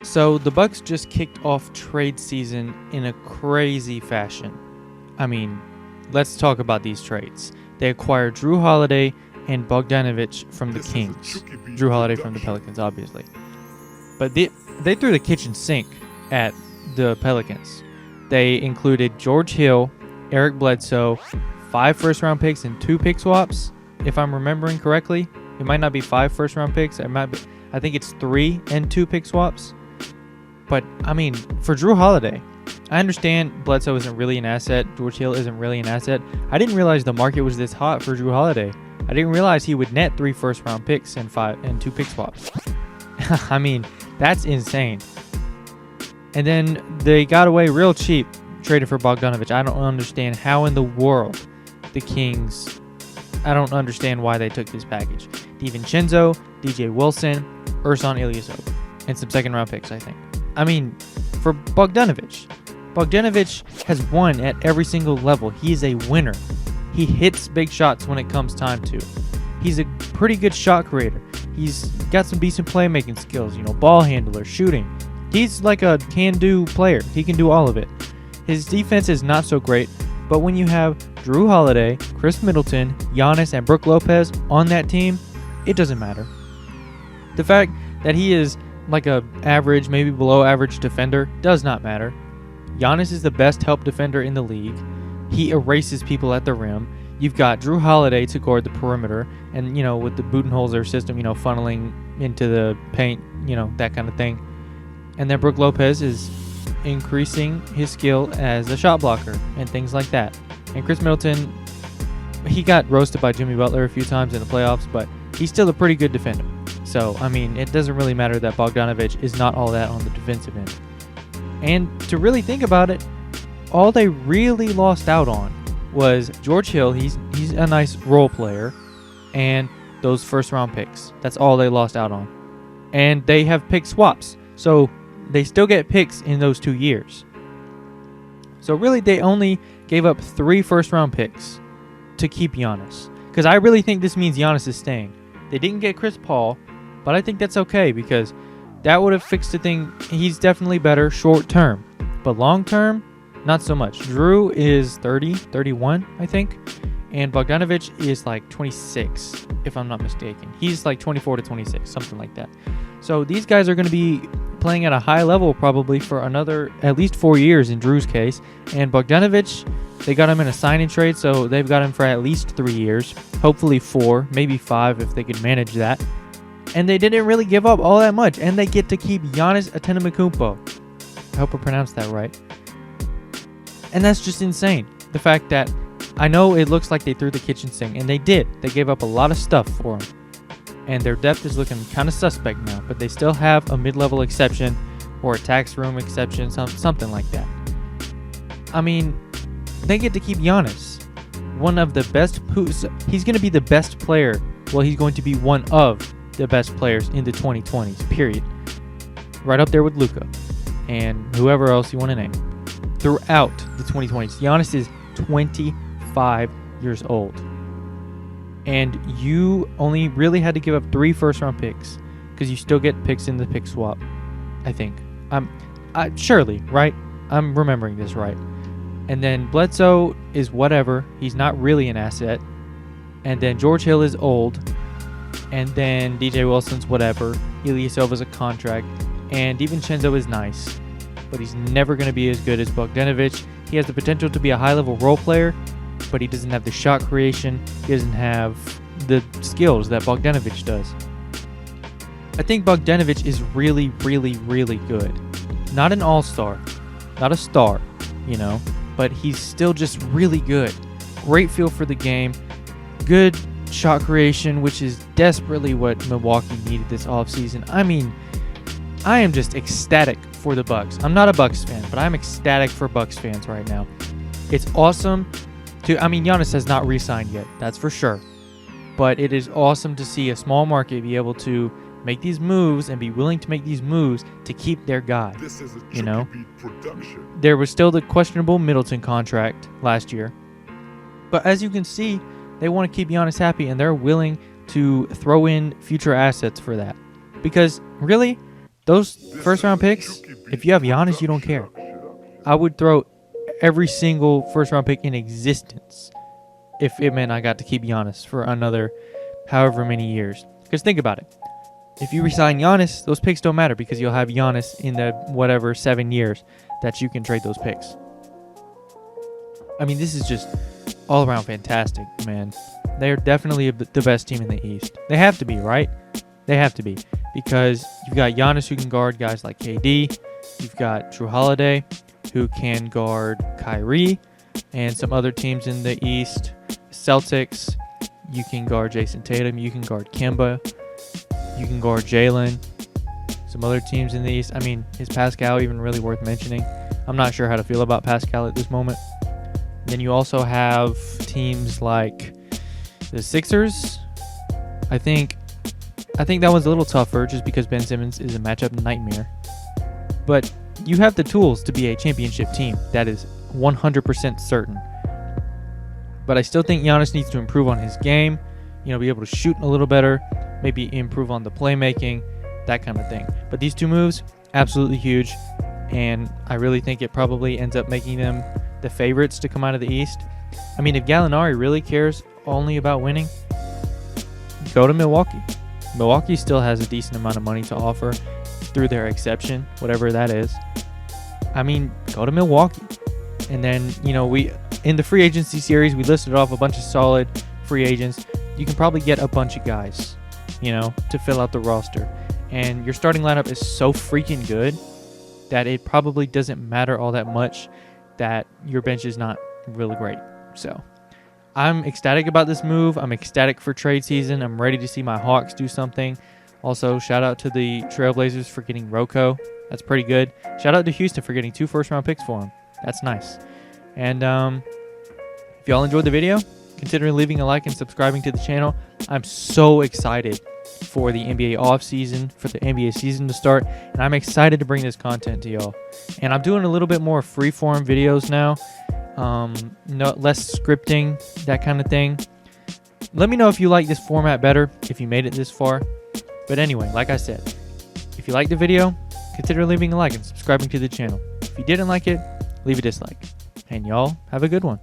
So the Bucks just kicked off trade season in a crazy fashion. I mean, let's talk about these trades. They acquired Drew Holiday and Bogdanovich from the Kings. Drew Holiday from the Pelicans, obviously. But they threw the kitchen sink at the Pelicans. They included George Hill, Eric Bledsoe, 5 first-round picks and 2 pick swaps, if I'm remembering correctly. It might not be 5 first-round picks. I think it's 3 and 2 pick swaps. But, I mean, for Drew Holiday, I understand Bledsoe isn't really an asset. George Hill isn't really an asset. I didn't realize the market was this hot for Drew Holiday. I didn't realize he would net 3 first-round picks and 2 pick swaps. I mean, that's insane. And then they got away real cheap, traded for Bogdanovich. I don't understand how in the world the Kings... I don't understand why they took this package. DiVincenzo, DJ Wilson, Ersan Ilyasova, and some second-round picks, I think. I mean, for Bogdanovich has won at every single level. He is a winner. He hits big shots when it comes time to. He's a pretty good shot creator. He's got some decent playmaking skills, ball handler, shooting. He's like a can-do player. He can do all of it. His defense is not so great, but when you have Drew Holiday, Chris Middleton, Giannis, and Brook Lopez on that team, it doesn't matter. The fact that he is like a average, maybe below average defender does not matter. Giannis is the best help defender in the league. He erases people at the rim. You've got Drew Holiday to guard the perimeter, and with the Budenholzer system, funneling into the paint, that kind of thing. And then Brook Lopez is increasing his skill as a shot blocker and things like that. And Chris Middleton, he got roasted by Jimmy Butler a few times in the playoffs, but he's still a pretty good defender. So, I mean, it doesn't really matter that Bogdanovich is not all that on the defensive end. And to really think about it, all they really lost out on was George Hill. He's a nice role player, and those first-round picks. That's all they lost out on. And they have pick swaps, so they still get picks in those 2 years. So really, they only gave up 3 first-round picks to keep Giannis. Because I really think this means Giannis is staying. They didn't get Chris Paul, but I think that's okay because that would have fixed the thing. He's definitely better short term, but long term, not so much. Drew is 30, 31, I think, and Bogdanovich is like 26, if I'm not mistaken. He's like 24 to 26, something like that. So these guys are going to be playing at a high level probably for another at least 4 years in Drew's case, and Bogdanovich, they got him in a sign-in trade, so they've got him for at least 3 years, hopefully 4, maybe 5 if they could manage that. And they didn't really give up all that much, and they get to keep Giannis Antetokounmpo. I hope I pronounced that right. And that's just insane. The fact that I know it looks like they threw the kitchen sink, and they did. They gave up a lot of stuff for him. And their depth is looking kind of suspect now, but they still have a mid-level exception or a tax room exception, something like that. I mean, they get to keep Giannis, one of the best. He's going to be the best player. Well, he's going to be one of the best players in the 2020s, period. Right up there with Luka and whoever else you want to name. Throughout the 2020s, Giannis is 25 years old. And you only really had to give up 3 first-round picks because you still get picks in the pick swap, I think. Surely, right? I'm remembering this right. And then Bledsoe is whatever. He's not really an asset. And then George Hill is old. And then DJ Wilson's whatever. Ilyasova's a contract. And DiVincenzo is nice. But he's never going to be as good as Bogdanovich. He has the potential to be a high-level role player, but he doesn't have the shot creation. He doesn't have the skills that Bogdanovich does. I think Bogdanovich is really, really, really good. Not an all-star. Not a star, but he's still just really good. Great feel for the game. Good shot creation, which is desperately what Milwaukee needed this offseason. I mean, I am just ecstatic for the Bucks. I'm not a Bucks fan, but I'm ecstatic for Bucks fans right now. It's awesome Giannis has not re-signed yet, that's for sure. But it is awesome to see a small market be able to make these moves and be willing to make these moves to keep their guy. This is a Beat production. There was still the questionable Middleton contract last year. But as you can see, they want to keep Giannis happy, and they're willing to throw in future assets for that. Because, really, Those first round picks, if you have Giannis, you don't care. I would throw every single first round pick in existence if it meant I got to keep Giannis for another however many years. Because think about it. If you resign Giannis, those picks don't matter because you'll have Giannis in the whatever 7 years that you can trade those picks. I mean, this is just all around fantastic, man. They're definitely the best team in the East. They have to be, right? They have to be. Because you've got Giannis who can guard guys like KD. You've got Drew Holiday who can guard Kyrie and some other teams in the East. Celtics, you can guard Jason Tatum. You can guard Kemba. You can guard Jalen. Some other teams in the East. I mean, is Pascal even really worth mentioning? I'm not sure how to feel about Pascal at this moment. Then you also have teams like the Sixers. I think that one's a little tougher just because Ben Simmons is a matchup nightmare. But you have the tools to be a championship team. That is 100% certain. But I still think Giannis needs to improve on his game. Be able to shoot a little better. Maybe improve on the playmaking. That kind of thing. But these two moves, absolutely huge. And I really think it probably ends up making them the favorites to come out of the East. I mean, if Gallinari really cares only about winning, go to Milwaukee. Milwaukee still has a decent amount of money to offer through their exception, whatever that is. I mean, go to Milwaukee. And then, we in the free agency series, we listed off a bunch of solid free agents. You can probably get a bunch of guys, to fill out the roster. And your starting lineup is so freaking good that it probably doesn't matter all that much that your bench is not really great. So I'm ecstatic about this move. I'm ecstatic for trade season. I'm ready to see my Hawks do something. Also, shout out to the Trailblazers for getting Rocco. That's pretty good. Shout out to Houston for getting 2 first-round picks for him. That's nice. And if y'all enjoyed the video, consider leaving a like and subscribing to the channel. I'm so excited for the NBA offseason, for the NBA season to start, and I'm excited to bring this content to y'all. And I'm doing a little bit more free-form videos now, less scripting, that kind of thing. Let me know if you like this format better, if you made it this far. But anyway, like I said, if you liked the video, consider leaving a like and subscribing to the channel. If you didn't like it, leave a dislike. And y'all have a good one.